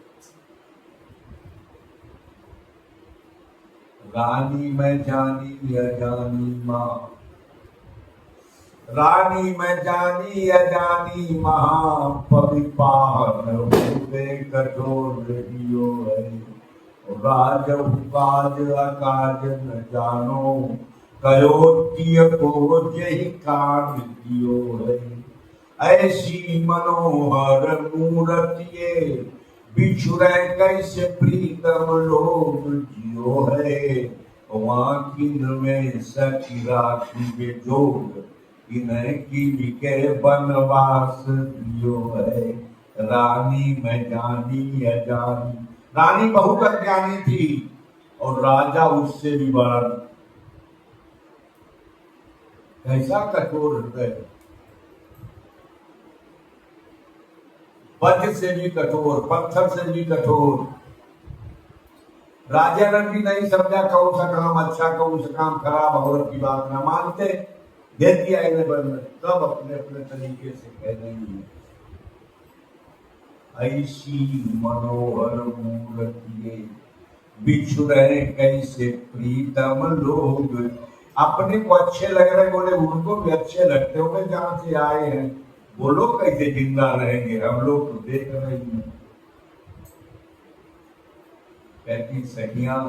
Speaker 1: रानी मैं जानी अजानी माँ, रानी मैं जानी अजानी महा, पविपान हुए कठोर दियो है। राज काज अकाज न जानो, कयोतिय को जही कान दियो है। ऐसी मनोहर मूर्तिये, बिछुरे कैसे प्रीतम लोग जियो है। वाकिन में सखी राखी जोग, इन्हें की के बनवास दियो है। रानी मैं जानी अजानी, रानी बहुत अज्ञानी थी और राजा उससे भी बड़ा। कैसा कठोर हृदय, वज्र से भी कठोर, पत्थर से भी कठोर। राजा ने भी नहीं समझा कौन सा काम अच्छा कौन सा काम खराब, औरत की बात ना मानते, दे दिया इन्हें बंद। सब अपने अपने तरीके से कह रही है। ऐसी मनोहर मूर्तिये, बिछुरे कैसे प्रीतम लोग। अपने को अच्छे लग रहे, बोले उनको भी अच्छे लगते होंगे जहां से आए हैं। वो लोग कैसे जिंदा रहेंगे, हम लोग तो देख रहे हैं। कहती सखियां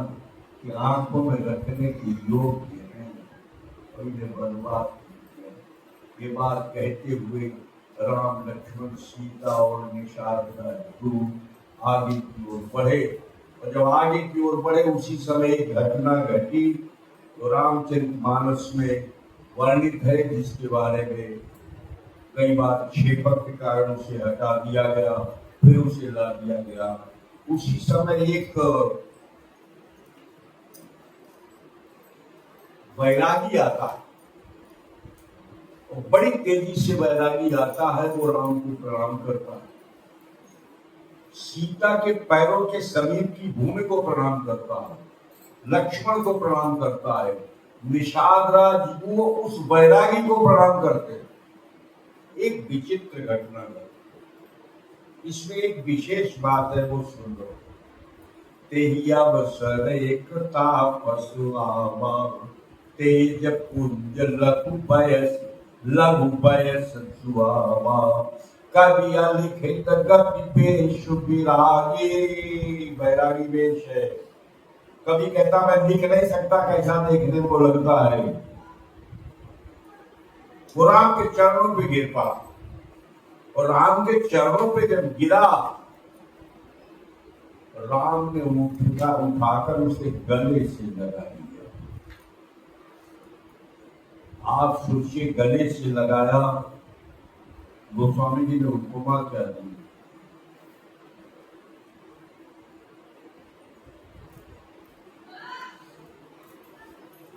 Speaker 1: कि आंखों में रखने के योग्य हैं पहले वनवास में। ये बात कहते हुए राम लक्ष्मण सीता और निषाद आगे की ओर बढ़े, और जब आगे की ओर बढ़े उसी समय एक घटना घटी तो रामचरितमानस में वर्णित है, जिसके बारे में कई बार क्षेपक के कारण उसे हटा दिया गया, फिर उसे ला दिया गया। उसी समय एक वैरागी आता है, और बड़ी तेजी से वैरागी आता है, वो राम को प्रणाम करता है, सीता के पैरों के समीप की भूमि को प्रणाम करता है, लक्ष्मण को प्रणाम करता है, निषाद राज वो उस वैरागी को प्रणाम करते हैं। एक विचित्र घटना है, इसमें एक विशेष बात है, वो सुन लो। तेहिया बसर एकता पशुआवा, तेज पुंज लघु बयस सुआवा, कविया लिखित गति पेश विरागी। बैरागी वेश है। कभी कहता मैं लिख नहीं सकता, कैसा देखने को लगता है। वो राम के चरणों पे गिर पड़ा, और राम के चरणों पे जब गिरा, राम ने उठाकर उसे गले से लगा दिया। आप सोचिए, गले से लगाया। गोस्वामी जी ने उपमा क्या दी।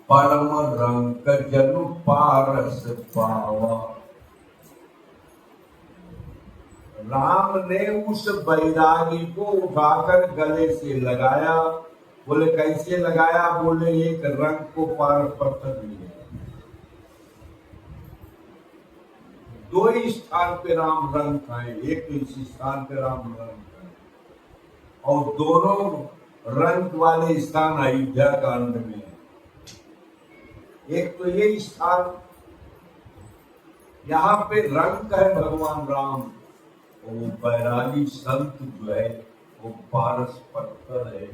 Speaker 1: परम रंग जनु पारस पावा। राम ने उस बैरागी को उठाकर गले से लगाया। बोले कैसे लगाया? बोले एक रंग को पारस पत्थर दिया। दो ही स्थान पे राम रंग खाए, एक तो इसी स्थान पे राम रंग खाए, और दोनों रंग वाले स्थान अयोध्या कांड में है। एक तो ये स्थान, यहाँ पे रंग है भगवान राम, और वो बैरागी संत जो है वो पारस पत्थर है।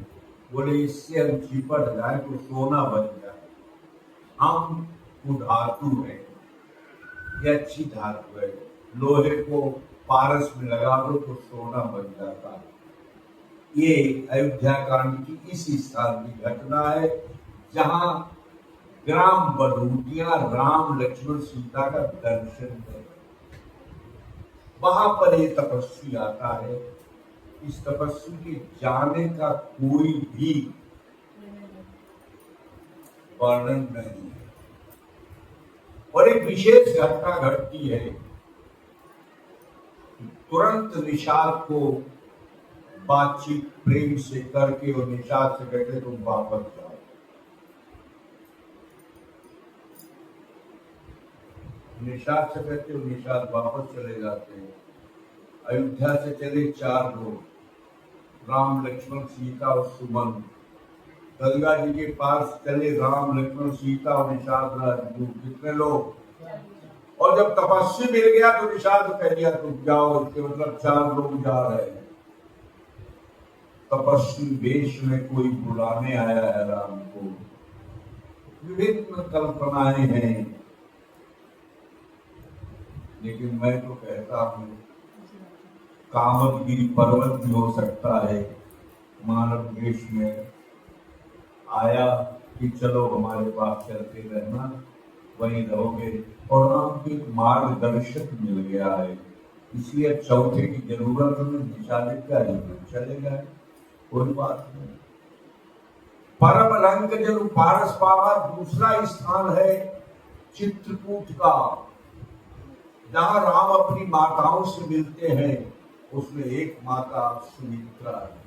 Speaker 1: बोले इससे हम चिपट जाए तो सोना बन जाए। हम वो धातु है, ये अच्छी धातु है, लोहे को पारस में लगा दो तो सोना बन जाता है। ये अयोध्या कांड की इस स्थान की घटना है, जहां ग्राम बधूटिया राम लक्ष्मण सीता का दर्शन कर, वहां पर एक तपस्वी आता है। इस तपस्वी के जाने का कोई भी वर्णन नहीं है, और एक विशेष घटना घटती है। तुरंत निषाद को बातचीत प्रेम से करके और निषाद से कहते तुम वापस जाओ। निषाद से कहते हो, निषाद वापस चले जाते हैं। अयोध्या से चले 4 लोग, राम लक्ष्मण सीता और सुमंत। गंगा जी के पास चले राम लक्ष्मण सीता और निषाद राजदूत। कितने लोग? और जब तपस्वी मिल गया तो निषाद कह दिया तुम जाओ, इसके मतलब 4 लोग जा रहे हैं। तपस्वी वेश में कोई बुलाने आया है राम को। विभिन्न कल्पनाएं हैं, लेकिन मैं तो कहता हूँ कामदगिरी पर्वत भी हो सकता है। मानव वेश में आया कि चलो हमारे पास चलते रहना, वहीं रहोगे, और राम को एक मार्गदर्शक मिल गया है, इसलिए चौथे की जरूरत हमें निषादित का चलेगा, कोई बात नहीं। परम रंग जल पारस पावा। दूसरा स्थान है चित्रकूट का, जहां राम अपनी माताओं से मिलते हैं। उसमें एक माता सुमित्रा है।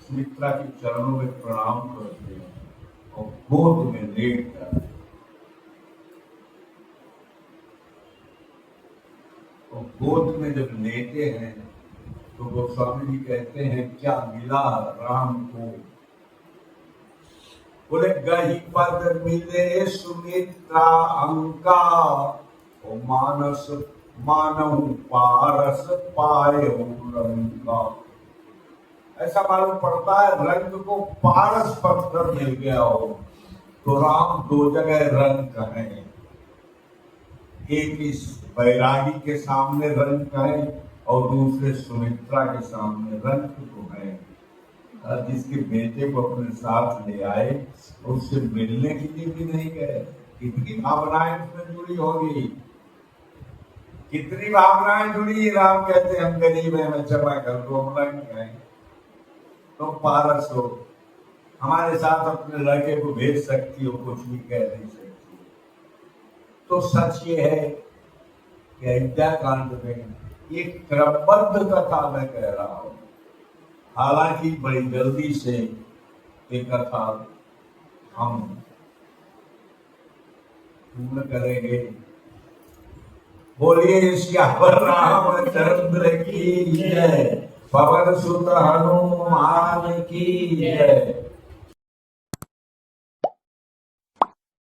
Speaker 1: सुमित्रा के चरणों में प्रणाम करते हैं और गोद में लेट जाते हैं। और गोद में जब लेते हैं तो गोस्वामी जी कहते हैं क्या मिला राम को? बोले गही पद मिले सुमित्रा अंका, और मानस मानहु पारस पाए रंगा। ऐसा मालूम पड़ता है रंग को पारस पत्थर मिल गया हो, तो तो राम दो जगह रंग कहें, एक इस बैरागी के सामने रंग कहें और दूसरे सुमित्रा के सामने रंग को कहें। जिसके बेटे को अपने साथ ले आए उससे मिलने के लिए भी नहीं गए। कितनी भावनाएं उसमें जुड़ी होगी, कितनी भावनाएं जुड़ी। राम कहते हम गरीब हैं, मैं क्षमा कर दो, हम रंग कहें, तुम पारस हो, हमारे साथ अपने लड़के को भेज सकती हो, कुछ भी कह नहीं सकती। तो सच ये है कि अयोध्या कांड में एक क्रमबद्ध कथा मैं कह रहा हूं, हालांकि बड़ी जल्दी से ये कथा हम पूर्ण करेंगे। बोलिए श्यावर रामचंद्र की जय, पवन सुत हनुमान की जय।